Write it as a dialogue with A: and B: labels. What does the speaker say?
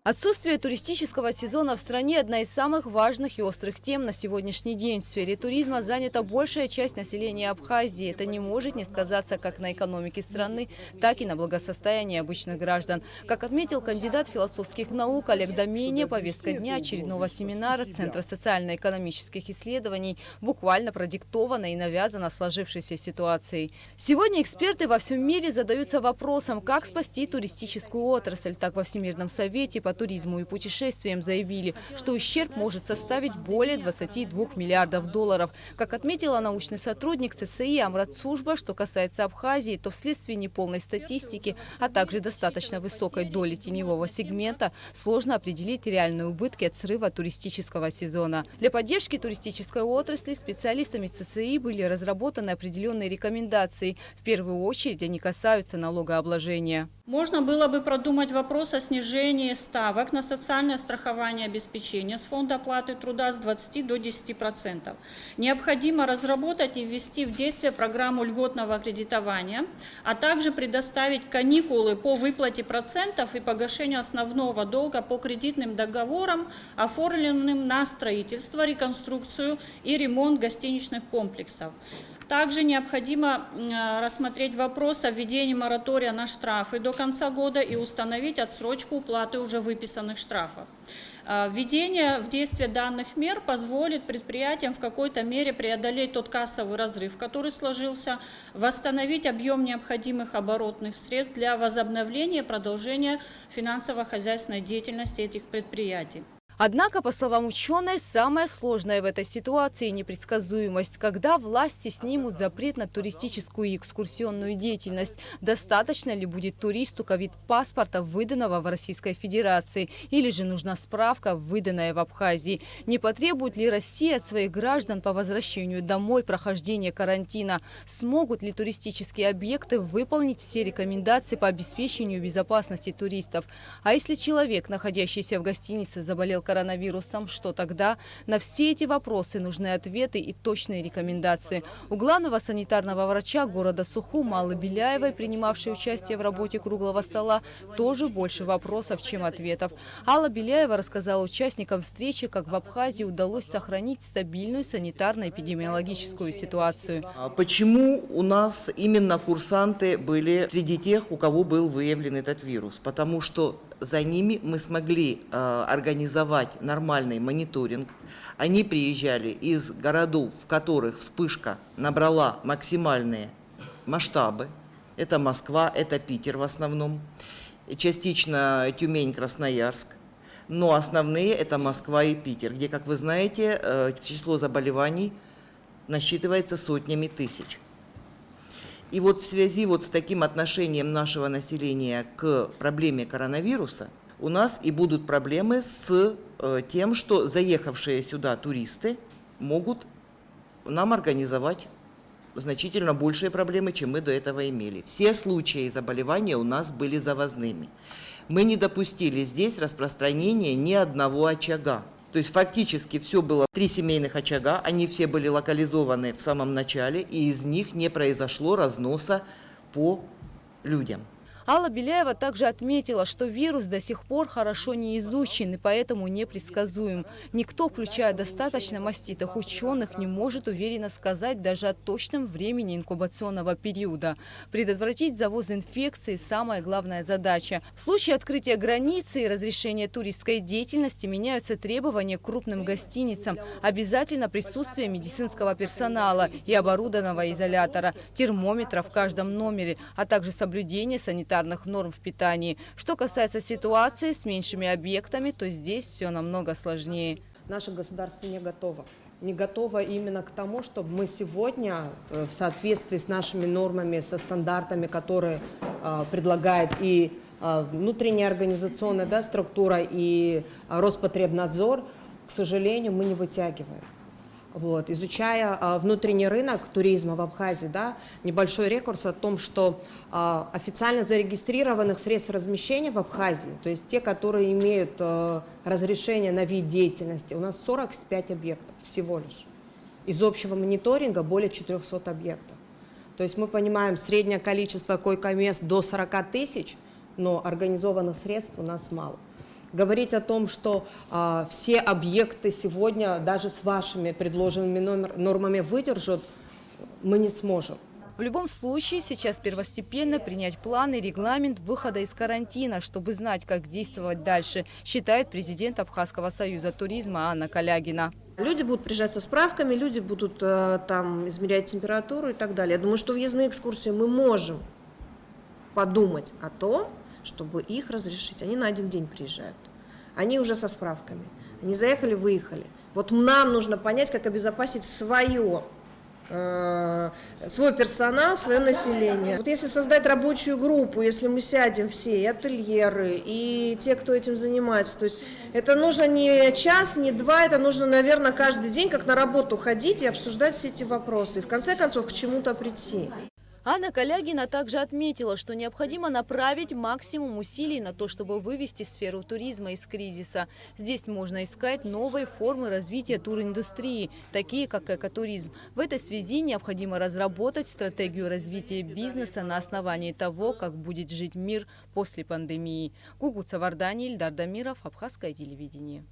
A: Отсутствие туристического сезона в стране – одна из самых важных и острых тем на сегодняшний день. В сфере туризма занята большая часть населения Абхазии. Это не может не сказаться как на экономике страны, так и на благосостоянии обычных граждан. Как отметил кандидат философских наук Олег Домене, повестка дня очередного семинара Центра социально-экономических исследований буквально продиктована и навязана сложившейся ситуацией. Сегодня эксперты во всем мире задаются вопросом, как спасти туристическую отрасль. Так во Всемирном совете по туризму и путешествиям заявили, что ущерб может составить более 22 миллиардов долларов. Как отметила научный сотрудник ЦСИ Амрат Сужба, что касается Абхазии, то вследствие неполной статистики, а также достаточно высокой доли теневого сегмента, сложно определить реальные убытки от срыва туристического сезона. Для поддержки туристической отрасли специалистами ЦСИ были разработаны определенные рекомендации. В первую очередь они касаются налогообложения.
B: Можно было бы продумать вопрос о снижении ставок на социальное страхование и обеспечение с фонда оплаты труда с 20 до 10%. Необходимо разработать и ввести в действие программу льготного кредитования, а также предоставить каникулы по выплате процентов и погашению основного долга по кредитным договорам, оформленным на строительство, реконструкцию и ремонт гостиничных комплексов. Также необходимо рассмотреть вопрос о введении моратория на штрафы до конца года и установить отсрочку уплаты уже выписанных штрафов. Введение в действие данных мер позволит предприятиям в какой-то мере преодолеть тот кассовый разрыв, который сложился, восстановить объем необходимых оборотных средств для возобновления и продолжения финансово-хозяйственной деятельности этих предприятий.
A: Однако, по словам ученой, самое сложное в этой ситуации – непредсказуемость. Когда власти снимут запрет на туристическую и экскурсионную деятельность? Достаточно ли будет туристу ковид-паспорта, выданного в Российской Федерации? Или же нужна справка, выданная в Абхазии? Не потребует ли Россия от своих граждан по возвращению домой прохождения карантина? Смогут ли туристические объекты выполнить все рекомендации по обеспечению безопасности туристов? А если человек, находящийся в гостинице, заболел коронавирусом, что тогда? На все эти вопросы нужны ответы и точные рекомендации. У главного санитарного врача города Сухум Аллы Беляевой, принимавшей участие в работе круглого стола, тоже больше вопросов, чем ответов. Алла Беляева рассказала участникам встречи, как в Абхазии удалось сохранить стабильную санитарно-эпидемиологическую ситуацию.
C: Почему у нас именно курсанты были среди тех, у кого был выявлен этот вирус? Потому что за ними мы смогли организовать нормальный мониторинг. Они приезжали из городов, в которых вспышка набрала максимальные масштабы. Это Москва, это Питер в основном, частично Тюмень, Красноярск. Но основные это Москва и Питер, где, как вы знаете, число заболеваний насчитывается сотнями тысяч. И вот в связи с таким отношением нашего населения к проблеме коронавируса у нас и будут проблемы с тем, что заехавшие сюда туристы могут нам организовать значительно большие проблемы, чем мы до этого имели. Все случаи заболевания у нас были завозными. Мы не допустили здесь распространения ни одного очага. То есть фактически все было 3 семейных очага, они все были локализованы в самом начале, и из них не произошло разноса по людям.
A: Алла Беляева также отметила, что вирус до сих пор хорошо не изучен и поэтому непредсказуем. Никто, включая достаточно маститых ученых, не может уверенно сказать даже о точном времени инкубационного периода. Предотвратить завоз инфекции – самая главная задача. В случае открытия границы и разрешения туристской деятельности меняются требования к крупным гостиницам. Обязательно присутствие медицинского персонала и оборудованного изолятора, термометра в каждом номере, а также соблюдение санитарных норм в питании. Что касается ситуации с меньшими объектами, то здесь все намного сложнее.
D: Наше государство не готово. Не готово именно к тому, чтобы мы сегодня в соответствии с нашими нормами, со стандартами, которые предлагает и внутренняя организационная структура, и Роспотребнадзор, к сожалению, мы не вытягиваем. Изучая внутренний рынок туризма в Абхазии, небольшой рекурс о том, что официально зарегистрированных средств размещения в Абхазии, то есть те, которые имеют разрешение на вид деятельности, у нас 45 объектов всего лишь. Из общего мониторинга более 400 объектов. То есть мы понимаем, среднее количество койко-мест до 40 тысяч, но организованных средств у нас мало. Говорить о том, что все объекты сегодня даже с вашими предложенными нормами выдержат, мы не сможем.
A: В любом случае, сейчас первостепенно принять план и регламент выхода из карантина, чтобы знать, как действовать дальше, считает президент Абхазского союза туризма Анна Калягина.
E: Люди будут приезжать со справками, люди будут там измерять температуру и так далее. Я думаю, что въездные экскурсии мы можем подумать о том, чтобы их разрешить. Они на один день приезжают. Они уже со справками. Они заехали, выехали. Вот нам нужно понять, как обезопасить свой персонал, свое население. Вот если создать рабочую группу, если мы сядем все, и ательеры, и те, кто этим занимается, то есть это нужно не час, не два, это нужно, наверное, каждый день, как на работу ходить и обсуждать все эти вопросы, и в конце концов к чему-то прийти.
A: Анна Калягина также отметила, что необходимо направить максимум усилий на то, чтобы вывести сферу туризма из кризиса. Здесь можно искать новые формы развития туриндустрии, такие как экотуризм. В этой связи необходимо разработать стратегию развития бизнеса на основании того, как будет жить мир после пандемии. Гугуца Вардани, Ильдар Дамиров, Абхазское телевидение.